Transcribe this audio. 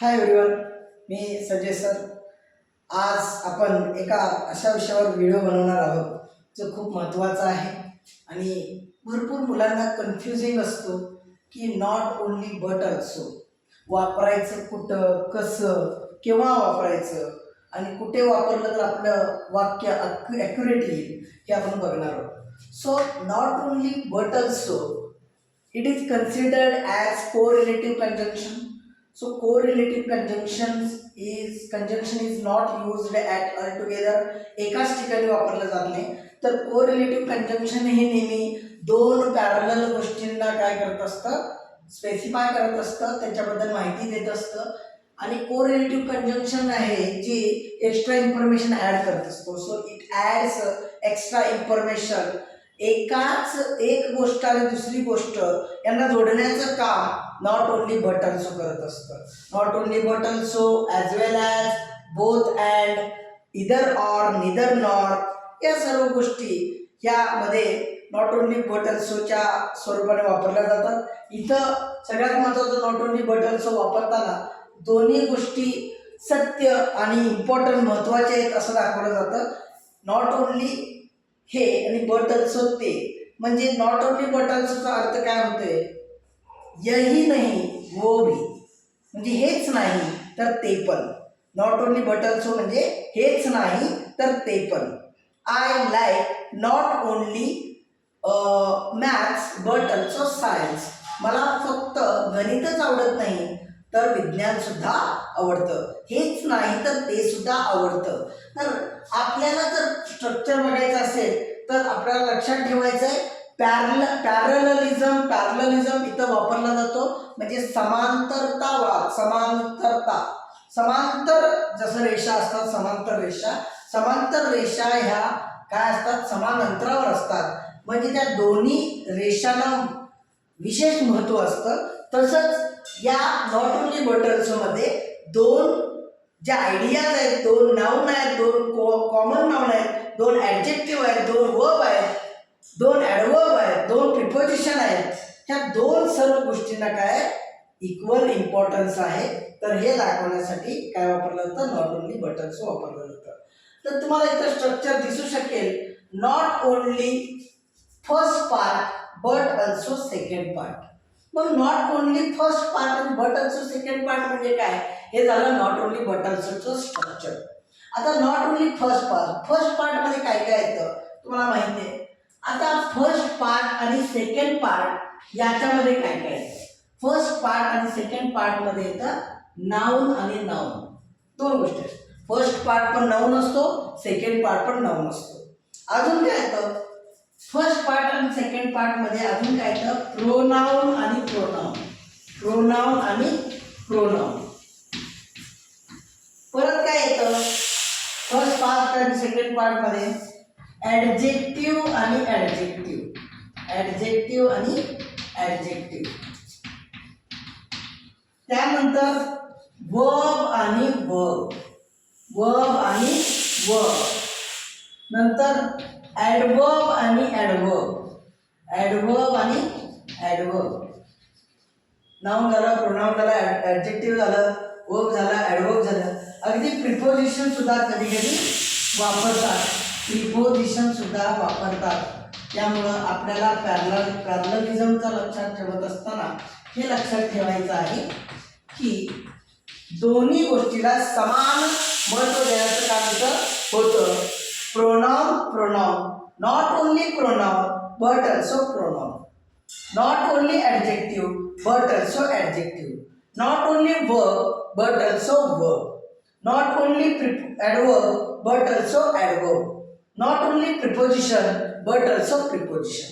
Hi everyone, मी Sanjay sir. आज आपण एका अशा विषयावर व्हिडिओ बनवणार आहोत जो खूप महत्त्वाचा आहे आणि भरपूर मुलांना कन्फ्युजिंग असतो की नॉट ओन्ली बट ऑल्सो. वापरायचं कुठं, कसं, केव्हा वापरायचं आणि कुठे वापरलं तर आपलं वाक्य ॲक्युरेट येईल हे आपण बघणार आहोत. So not only but also, it is considered as correlative conjunction. So correlative conjunction is not used at altogether. एकाच ठिकाणी वापरलं जात नाही. तर कोरिलेटिव्ह कंजंक्शन हे नेहमी दोन पॅरलल गोष्टींना काय करत असतं, स्पेसिफाय करत असतं, त्याच्याबद्दल माहिती देत असतं. आणि कोरिलेटिव्ह कंजंक्शन आहे जी एक्स्ट्रा इन्फॉर्मेशन ॲड करत असतो. So it ads extra information. एक गोष्ट आणि दुसरी गोष्ट यांना जोडण्याचं काम नॉट ओन्ली बट ऑल्सो करत असतं. Not only but also, as well as, both and, either or, neither nor, या सर्व गोष्टी यामध्ये नॉट ओन्ली बट ऑल्सोच्या स्वरूपाने वापरल्या जातात. इथं सगळ्यात महत्त्वाचं, नॉट ओन्ली बट ऑल्सो वापरताना दोन्ही गोष्टी सत्य आणि इम्पॉर्टंट महत्त्वाचे आहेत असं दाखवलं जातं. नॉट ओन्ली हे आणि बट ऑल्सो ते, म्हणजे नॉट ओन्ली बट ऑल्सोचा अर्थ काय होतोय, यही नाही वो भी, म्हणजे हेच नाही तर ते पण. नॉट ओन्ली बट ऑल्सो म्हणजे हेच नाही तर ते पण. I like not only maths but also science. मला फक्त गणितच आवडत नाही तर विज्ञान सुद्धा आवडतं. हेच नाही तर ते सुद्धा आवडतं. तर आपल्याला जर स्ट्रक्चर बघायचं असेल तर आपल्याला लक्षात ठेवायचं आहे पॅरललिझम इथं वापरला जातो, म्हणजे समांतरतावाद. समांतर जसं रेषा असतात, समांतर रेषा ह्या काय असतात, समान अंतरावर असतात, म्हणजे त्या दोन्ही रेषांना विशेष महत्त्व असतं. तसंच या नॉट ओन्ली बट ऑल्सोमध्ये दोन ज्या आयडियाज आहेत, दोन नाऊन आहेत, दोन कॉमन नाऊन आहेत, दोन ॲडजेक्टिव्ह आहेत, दोन वर्ब आहेत, दोन ॲडवर्ब आहेत, दोन प्रिपोजिशन आहेत. ह्या दोन सर्व गोष्टींना काय इक्वल इम्पॉर्टन्स आहे. तर हे दाखवण्यासाठी काय वापरलं जातं, नॉट ओन्ली बट ऑल्सो वापरलं जातं. तर तुम्हाला इथं स्ट्रक्चर दिसू शकेल, not only first part but also second part. मग नॉट ओन्ली फर्स्ट पार्ट आणि बट ऑल्सो सेकंड पार्ट म्हणजे काय, हे झालं नॉट ओन्ली बट ऑल्सोचं स्ट्रक्चर. आता नॉट ओन्ली फर्स्ट पार्टमध्ये काय काय येतं तुम्हाला माहिती आहे. आता फर्स्ट पार्ट आणि सेकंड पार्ट याच्यामध्ये काय काय येतं. फर्स्ट पार्ट आणि सेकंड पार्टमध्ये येतं नाऊन आणि नाऊन, दोन गोष्टी आहेत. फर्स्ट पार्ट पण नाऊन असतो, सेकंड पार्ट पण नाऊन असतो. अजून काय येतं फर्स्ट पार्ट आणि सेकंड पार्टमध्ये, अजून काय येतं प्रोनाऊन आणि प्रोनाऊन. परत काय येतं फर्स्ट पार्ट आणि सेकंड पार्टमध्ये ॲडजेक्टिव्ह आणि ॲडजेक्टिव्ह. त्यानंतर वर्ब आणि वर्ब. नंतर ॲडवर्ब आणि ॲडवर्ब. नाऊन झालं, प्रोनाऊन झालं, ॲडजेक्टिव्ह झालं, वर्ब झाला, ॲडवर्ब झालं. अगदी प्रिपोजिशन सुद्धा कधी वापरतात. त्यामुळं आपल्याला पॅरललिझमचं लक्षात ठेवत असताना हे लक्षात ठेवायचं आहे की दोन्ही गोष्टीला समान महत्त्व देण्याचं काम होतं. Pronoun, not only pronoun but also pronoun. Not only adjective but also adjective. Not only verb but also verb. Not only adverb but also adverb. Not only preposition but also preposition.